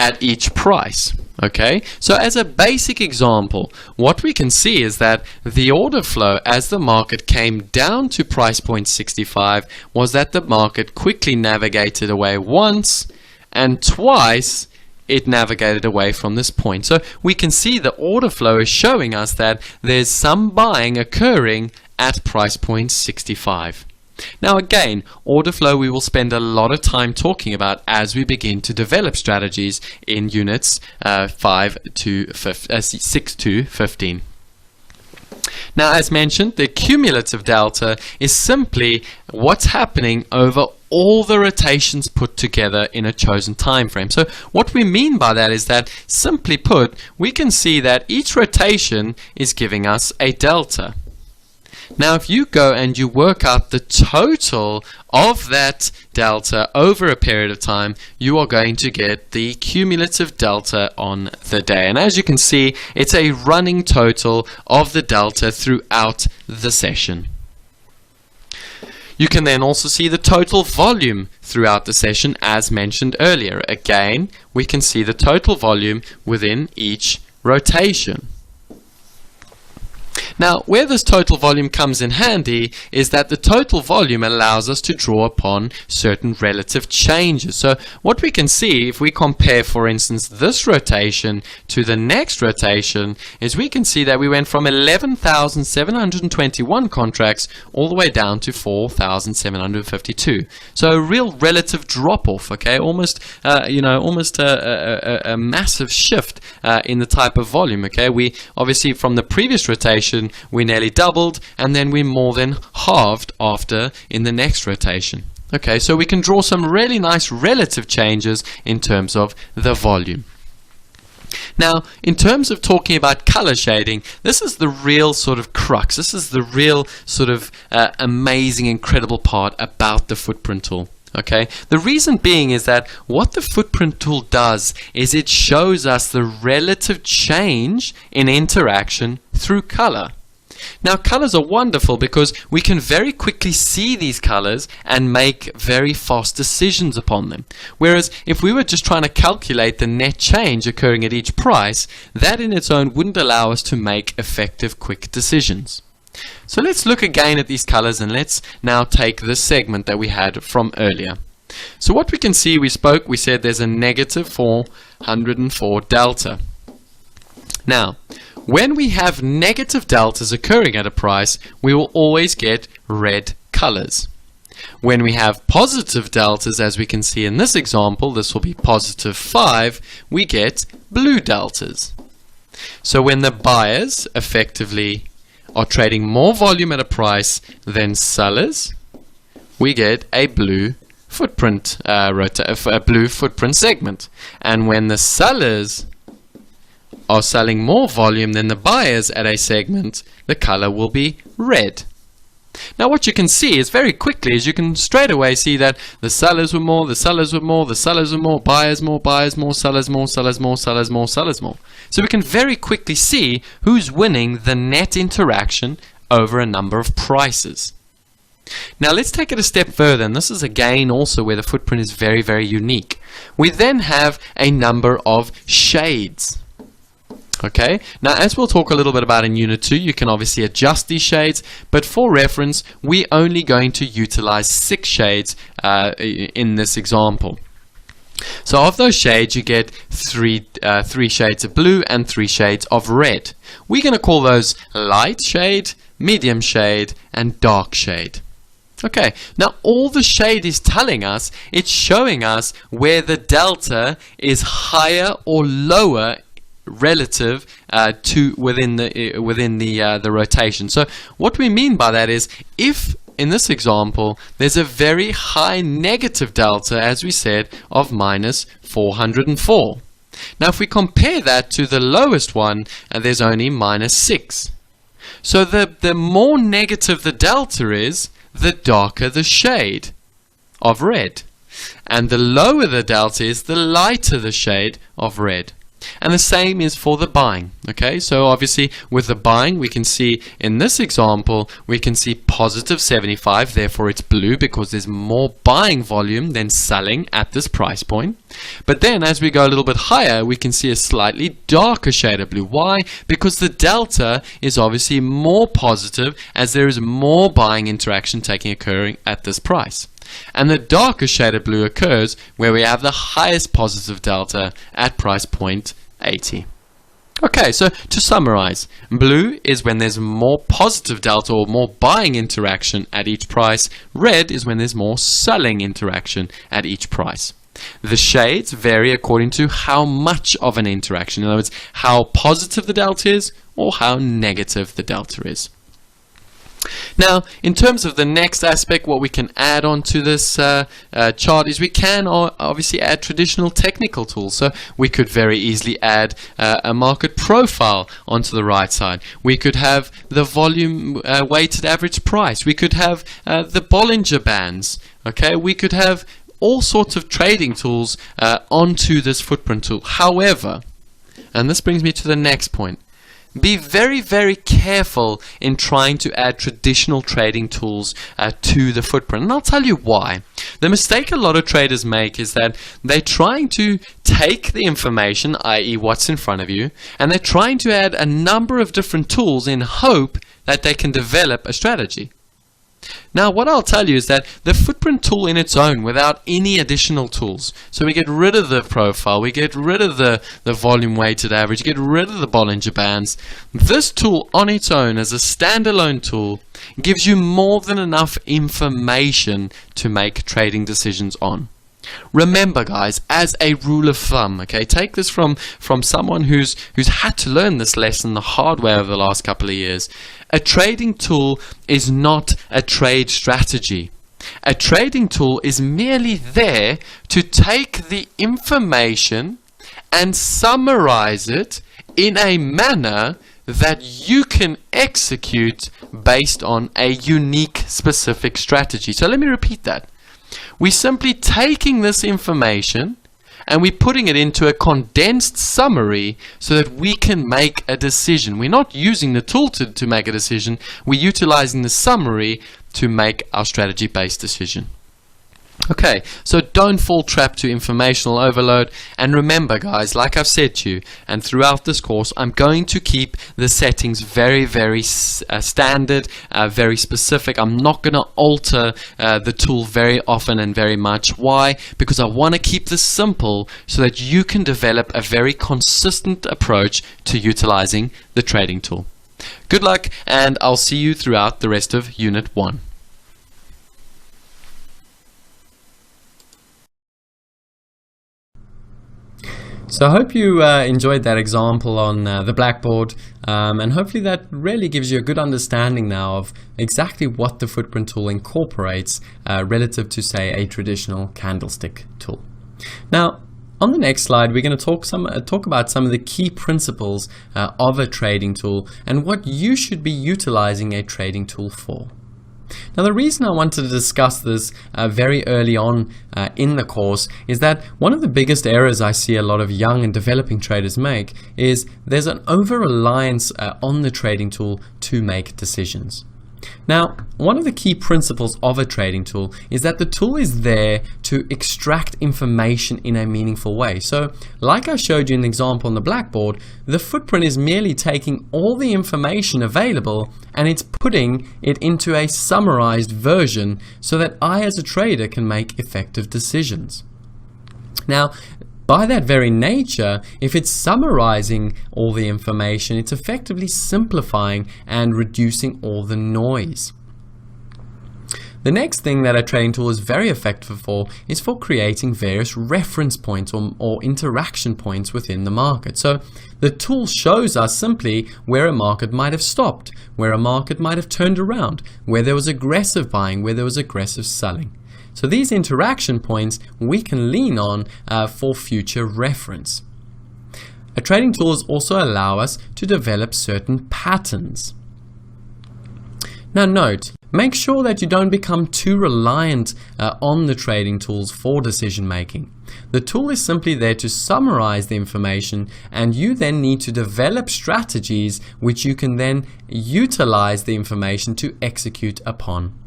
at each price. Okay, so as a basic example, what we can see is that the order flow as the market came down to price point 65 was that the market quickly navigated away once, and twice it navigated away from this point. So we can see the order flow is showing us that there's some buying occurring at price point 65. Now again, order flow we will spend a lot of time talking about as we begin to develop strategies in units 6 to 15. Now, as mentioned, the cumulative delta is simply what's happening over all the rotations put together in a chosen time frame. So what we mean by that is that, simply put, we can see that each rotation is giving us a delta. Now, if you go and you work out the total of that delta over a period of time, you are going to get the cumulative delta on the day. And as you can see, it's a running total of the delta throughout the session. You can then also see the total volume throughout the session, as mentioned earlier. Again, we can see the total volume within each rotation. Now, where this total volume comes in handy is that the total volume allows us to draw upon certain relative changes. So what we can see if we compare, for instance, this rotation to the next rotation is we can see that we went from 11,721 contracts all the way down to 4,752. So a real relative drop-off, okay? Almost a massive shift in the type of volume, okay? We obviously, from the previous rotation, we nearly doubled, and then we more than halved after in the next rotation. Okay, so we can draw some really nice relative changes in terms of the volume. Now, in terms of talking about color shading, this is the real sort of crux. This is the real sort of amazing, incredible part about the footprint tool. Okay, the reason being is that what the footprint tool does is it shows us the relative change in interaction through color. Now, colors are wonderful because we can very quickly see these colors and make very fast decisions upon them. Whereas if we were just trying to calculate the net change occurring at each price, that in its own wouldn't allow us to make effective, quick decisions. So let's look again at these colors, and let's now take this segment that we had from earlier. So what we can see, we said there's a negative 404 delta. Now, when we have negative deltas occurring at a price, we will always get red colors. When we have positive deltas, as we can see in this example, this will be positive 5, we get blue deltas. So when the buyers effectively are trading more volume at a price than sellers, we get a blue footprint segment. And when the sellers are selling more volume than the buyers at a segment, the color will be red. Now what you can see is very quickly is you can straight away see that the sellers were more, the sellers were more, the sellers were more, buyers more, buyers more, sellers more, sellers more, sellers more, sellers more. So we can very quickly see who's winning the net interaction over a number of prices. Now let's take it a step further, and this is again also where the footprint is very, very unique. We then have a number of shades. Okay, now as we'll talk a little bit about in Unit 2, you can obviously adjust these shades, but for reference, we're only going to utilize 6 shades in this example. So of those shades, you get three shades of blue and 3 shades of red. We're going to call those light shade, medium shade, and dark shade. Okay, now all the shade is telling us, it's showing us where the delta is higher or lower relative to within the rotation. So what we mean by that is, if in this example there's a very high negative delta, as we said, of minus 404. Now if we compare that to the lowest one, there's only minus 6. So the more negative the delta is, the darker the shade of red, and the lower the delta is, the lighter the shade of red. And the same is for the buying. Okay, so obviously with the buying, we can see in this example, we can see positive 75, therefore it's blue because there's more buying volume than selling at this price point. But then as we go a little bit higher, we can see a slightly darker shade of blue. Why? Because the delta is obviously more positive as there is more buying interaction occurring at this price. And the darker shade of blue occurs where we have the highest positive delta at price point 80. Okay, so to summarize, blue is when there's more positive delta or more buying interaction at each price. Red is when there's more selling interaction at each price. The shades vary according to how much of an interaction, in other words, how positive the delta is or how negative the delta is. Now, in terms of the next aspect, what we can add on to this chart is we can obviously add traditional technical tools. So we could very easily add a market profile onto the right side. We could have the volume weighted average price. We could have the Bollinger Bands. Okay, we could have all sorts of trading tools onto this footprint tool. However, and this brings me to the next point, be very, very careful in trying to add traditional trading tools to the footprint. And I'll tell you why. The mistake a lot of traders make is that they're trying to take the information, i.e. what's in front of you, and they're trying to add a number of different tools in hope that they can develop a strategy. Now, what I'll tell you is that the footprint tool in its own, without any additional tools, so we get rid of the profile, we get rid of the volume weighted average, get rid of the Bollinger Bands. This tool on its own as a standalone tool gives you more than enough information to make trading decisions on. Remember, guys, as a rule of thumb, okay, take this from someone who's had to learn this lesson the hard way over the last couple of years. A trading tool is not a trade strategy. A trading tool is merely there to take the information and summarize it in a manner that you can execute based on a unique specific strategy. So let me repeat that. We're simply taking this information and we're putting it into a condensed summary so that we can make a decision. We're not using the tool to make a decision. We're utilizing the summary to make our strategy-based decision. Okay, so don't fall trap to informational overload. And remember, guys, like I've said to you, and throughout this course, I'm going to keep the settings very, very standard, very specific. I'm not going to alter the tool very often and very much. Why? Because I want to keep this simple so that you can develop a very consistent approach to utilizing the trading tool. Good luck, and I'll see you throughout the rest of Unit 1. So I hope you enjoyed that example on the blackboard, and hopefully that really gives you a good understanding now of exactly what the footprint tool incorporates relative to, say, a traditional candlestick tool. Now, on the next slide, we're going to talk about some of the key principles of a trading tool and what you should be utilizing a trading tool for. Now, the reason I wanted to discuss this very early on in the course is that one of the biggest errors I see a lot of young and developing traders make is there's an over-reliance on the trading tool to make decisions. Now, one of the key principles of a trading tool is that the tool is there to extract information in a meaningful way. So, like I showed you in the example on the blackboard, the footprint is merely taking all the information available and it's putting it into a summarized version so that I as a trader can make effective decisions. Now, by that very nature, if it's summarizing all the information, it's effectively simplifying and reducing all the noise. The next thing that a trading tool is very effective for is for creating various reference points or interaction points within the market. So the tool shows us simply where a market might have stopped, where a market might have turned around, where there was aggressive buying, where there was aggressive selling. So these interaction points we can lean on for future reference. A trading tool also allows us to develop certain patterns. Now note, make sure that you don't become too reliant on the trading tools for decision making. The tool is simply there to summarize the information, and you then need to develop strategies which you can then utilize the information to execute upon.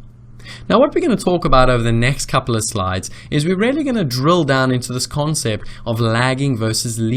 Now what we're going to talk about over the next couple of slides is we're really going to drill down into this concept of lagging versus leading